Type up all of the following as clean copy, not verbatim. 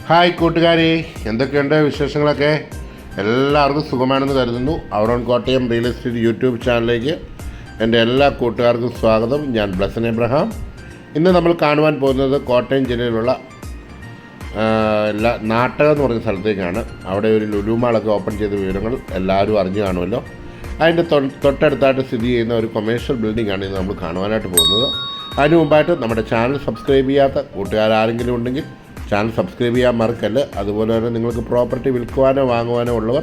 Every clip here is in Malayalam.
ഹായ് കൂട്ടുകാരെ, എന്തൊക്കെയുണ്ട് വിശേഷങ്ങളൊക്കെ? എല്ലാവർക്കും സുഖമാണെന്ന് കരുതുന്നു. അവർ own Kottayam real estate YouTube ചാനലിലേക്ക് എൻ്റെ എല്ലാ കൂട്ടുകാർക്കും സ്വാഗതം. ഞാൻ ബ്ലസൻ എബ്രഹാം. ഇന്ന് നമ്മൾ കാണുവാൻ പോകുന്നത് കോട്ടയം ജില്ലയിലുള്ള നാട്ടകം എന്ന് പറയുന്ന സ്ഥലത്തേക്കാണ്. അവിടെ ഒരു ലുലു മാളൊക്കെ ഓപ്പൺ ചെയ്ത വിവരങ്ങൾ എല്ലാവരും അറിഞ്ഞു കാണുമല്ലോ. അതിൻ്റെ തൊട്ടടുത്തായിട്ട് സ്ഥിതി ചെയ്യുന്ന ഒരു കൊമേഴ്ഷ്യൽ ബിൽഡിംഗ് ആണ് ഇന്ന് നമ്മൾ കാണുവാനായിട്ട് പോകുന്നത്. അതിന് മുമ്പായിട്ട് നമ്മുടെ ചാനൽ സബ്സ്ക്രൈബ് ചെയ്യാത്ത കൂട്ടുകാരെങ്കിലും ഉണ്ടെങ്കിൽ ചാനൽ സബ്സ്ക്രൈബ് ചെയ്യാൻ മറക്കല്ല്. അതുപോലെ തന്നെ നിങ്ങൾക്ക് പ്രോപ്പർട്ടി വിൽക്കുവാനോ വാങ്ങുവാനോ ഉള്ളവർ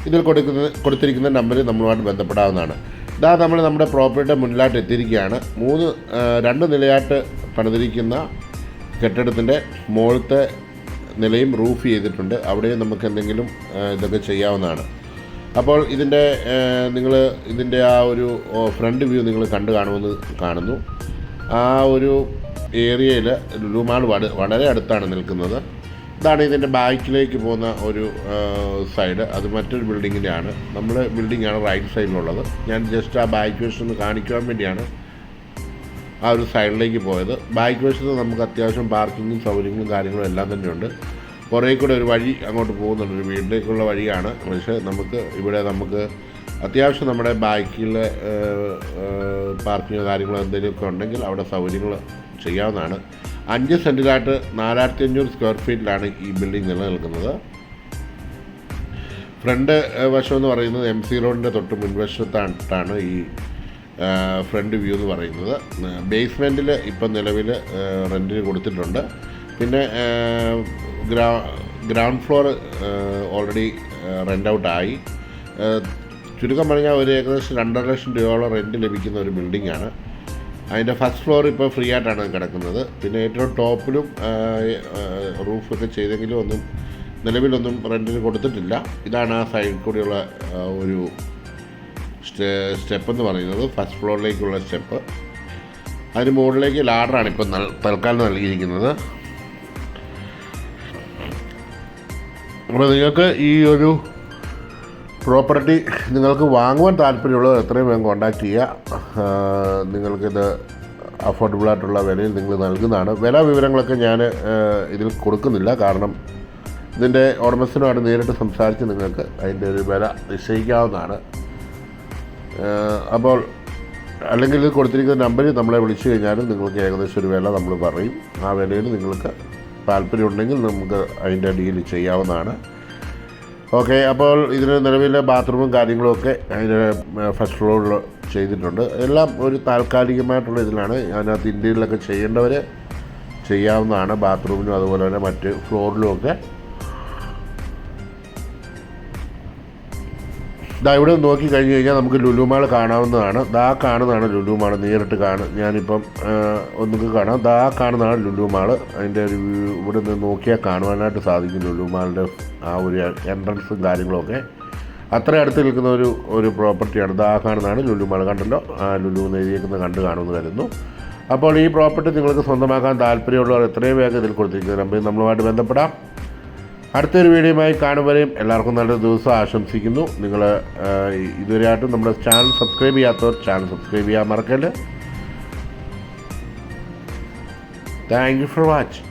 ഇതിൽ കൊടുത്തിരിക്കുന്ന നമ്പറിൽ നമ്മളുമായിട്ട് ബന്ധപ്പെടാവുന്നതാണ്. ഇതാ നമ്മൾ നമ്മുടെ പ്രോപ്പർട്ടിയുടെ മുന്നിലായിട്ട് എത്തിയിരിക്കുകയാണ്. രണ്ട് നിലയായിട്ട് പണിതിരിക്കുന്ന കെട്ടിടത്തിൻ്റെ മുകളിലത്തെ നിലയും റൂഫ് ചെയ്തിട്ടുണ്ട്. അവിടെയും നമുക്ക് എന്തെങ്കിലും ഇതൊക്കെ ചെയ്യാവുന്നതാണ്. അപ്പോൾ ഇതിൻ്റെ ആ ഒരു ഫ്രണ്ട് വ്യൂ നിങ്ങൾ കാണുമെന്ന് കാണുന്നു. ആ ഒരു ഏരിയയിൽ ലുലു മാൾ വളരെ അടുത്താണ് നിൽക്കുന്നത്. ഇതാണ് ഇതിൻ്റെ ബാക്കിലേക്ക് പോകുന്ന ഒരു സൈഡ്. അത് മറ്റൊരു ബിൽഡിങ്ങിൻ്റെയാണ്. നമ്മുടെ ബിൽഡിങ്ങാണ് റൈറ്റ് സൈഡിലുള്ളത്. ഞാൻ ജസ്റ്റ് ആ ബാക്ക് വശം ഒന്ന് കാണിക്കുവാൻ വേണ്ടിയാണ് ആ ഒരു സൈഡിലേക്ക് പോയത്. ബാക്ക് വശത്ത് നമുക്ക് അത്യാവശ്യം പാർക്കിങ്ങും സൗകര്യങ്ങളും കാര്യങ്ങളും എല്ലാം തന്നെയുണ്ട്. കുറേ കൂടെ ഒരു വഴി അങ്ങോട്ട് പോകുന്നുണ്ട്, ഒരു വീട്ടിലേക്കുള്ള വഴിയാണ്. പക്ഷേ നമുക്ക് അത്യാവശ്യം നമ്മുടെ ബാക്കിലെ പാർക്കിങ്ങോ കാര്യങ്ങളോ എന്തെങ്കിലുമൊക്കെ ഉണ്ടെങ്കിൽ അവിടെ സൗകര്യങ്ങൾ ചെയ്യാവുന്നതാണ്. 5 സെൻറ്റിലായിട്ട് 4500 സ്ക്വയർ ഫീറ്റിലാണ് ഈ ബിൽഡിംഗ് നിലനിൽക്കുന്നത്. ഫ്രണ്ട് വശം എന്ന് പറയുന്നത് MC റോഡിൻ്റെ തൊട്ട് മുൻവശത്തായിട്ടാണ് ഈ ഫ്രണ്ട് വ്യൂ എന്ന് പറയുന്നത്. ബേസ്മെൻറ്റിൽ ഇപ്പം നിലവിൽ റെൻറ്റിന് കൊടുത്തിട്ടുണ്ട്. പിന്നെ ഗ്രൗണ്ട് ഫ്ലോർ ഓൾറെഡി റെൻ്റ് ഔട്ടായി. ചുരുക്കം പറഞ്ഞാൽ ഒരു ഏകദേശം 2.5 ലക്ഷം രൂപയോളം റെൻറ്റ് ലഭിക്കുന്ന ഒരു ബിൽഡിങ്ങാണ്. അതിൻ്റെ ഫസ്റ്റ് ഫ്ലോർ ഇപ്പോൾ ഫ്രീ ആയിട്ടാണ് കിടക്കുന്നത്. പിന്നെ ഏറ്റവും ടോപ്പിലും റൂഫൊക്കെ ചെയ്തെങ്കിലും നിലവിലൊന്നും റെൻറ്റിന് കൊടുത്തിട്ടില്ല. ഇതാണ് ആ സൈഡിൽ കൂടിയുള്ള ഒരു സ്റ്റെപ്പ് എന്ന് പറയുന്നത്, ഫസ്റ്റ് ഫ്ലോറിലേക്കുള്ള സ്റ്റെപ്പ്. അതിന് മുകളിലേക്ക് ലാഡറാണ് ഇപ്പോൾ തൽക്കാലം നൽകിയിരിക്കുന്നത്. അപ്പോൾ നിങ്ങൾക്ക് ഈ ഒരു പ്രോപ്പർട്ടി നിങ്ങൾക്ക് വാങ്ങുവാൻ താല്പര്യമുള്ളത് എത്രയും വേഗം കോൺടാക്റ്റ് ചെയ്യുക. നിങ്ങൾക്കിത് അഫോർഡബിളായിട്ടുള്ള വിലയിൽ നിങ്ങൾ നൽകുന്നതാണ്. വില വിവരങ്ങളൊക്കെ ഞാൻ ഇതിൽ കൊടുക്കുന്നില്ല, കാരണം ഇതിൻ്റെ ഉടമസ്ഥനുമായിട്ട് നേരിട്ട് സംസാരിച്ച് നിങ്ങൾക്ക് അതിൻ്റെ ഒരു വില നിശ്ചയിക്കാവുന്നതാണ്. അപ്പോൾ അല്ലെങ്കിൽ ഇത് കൊടുത്തിരിക്കുന്ന നമ്പറിൽ നമ്മളെ വിളിച്ചു കഴിഞ്ഞാലും നിങ്ങൾക്ക് ഏകദേശം ഒരു വില നമ്മൾ പറയും. ആ വിലയിൽ നിങ്ങൾക്ക് താല്പര്യമുണ്ടെങ്കിൽ നമുക്ക് അതിൻ്റെ ഡീൽ ചെയ്യാവുന്നതാണ്. ഓക്കെ, അപ്പോൾ ഇതിന് നിലവിലെ ബാത്റൂമും കാര്യങ്ങളുമൊക്കെ അതിന് ഫസ്റ്റ് ഫ്ലോറിൽ ചെയ്തിട്ടുണ്ട്. എല്ലാം ഒരു താൽക്കാലികമായിട്ടുള്ള ഇതിലാണ്. അതിനകത്ത് ഇന്ത്യയിലൊക്കെ ചെയ്യേണ്ടവർ ചെയ്യാവുന്നതാണ്. ബാത്റൂമിനും അതുപോലെ തന്നെ മറ്റ് ഫ്ലോറിലുമൊക്കെ. ഇവിടെ നോക്കി കഴിഞ്ഞ് കഴിഞ്ഞാൽ നമുക്ക് ലുലു മാൾ കാണാവുന്നതാണ്. കാണുന്നതാണ് ലുലു മാൾ. നേരിട്ട് ഞാനിപ്പം ഒന്നുകൂടി കാണാം. കാണുന്നതാണ് ലുലു മാൾ. അതിൻ്റെ ഒരു ഇവിടെ നിന്ന് നോക്കിയാൽ കാണുവാനായിട്ട് സാധിക്കും ലുലു മാളിൻ്റെ ആ ഒരു എൻട്രൻസും കാര്യങ്ങളുമൊക്കെ. അത്ര അടുത്ത് നിൽക്കുന്ന ഒരു പ്രോപ്പർട്ടിയാണ്. കാണുന്നതാണ് ലുലു മാൾ. കണ്ടല്ലോ, ആ ലുലു എഴുതിയേക്കുന്നത് കാണുമെന്ന് കരുതുന്നു. അപ്പോൾ ഈ പ്രോപ്പർട്ടി നിങ്ങൾക്ക് സ്വന്തമാക്കാൻ താല്പര്യമുള്ളവർ എത്രയും വേഗം ഇതിൽ കൊടുത്തിരിക്കുന്ന നമ്പറിൽ നമ്മളുമായിട്ട് ബന്ധപ്പെടാം. അടുത്തൊരു വീഡിയോയുമായി കാണുമ്പോഴേയും എല്ലാവർക്കും നല്ലൊരു ദിവസം ആശംസിക്കുന്നു. നിങ്ങൾ ഇതുവരെയായിട്ടും നമ്മുടെ ചാനൽ സബ്സ്ക്രൈബ് ചെയ്യാത്തവർ ചാനൽ സബ്സ്ക്രൈബ് ചെയ്യാൻ മറക്കല്ല്. Thank you for watching.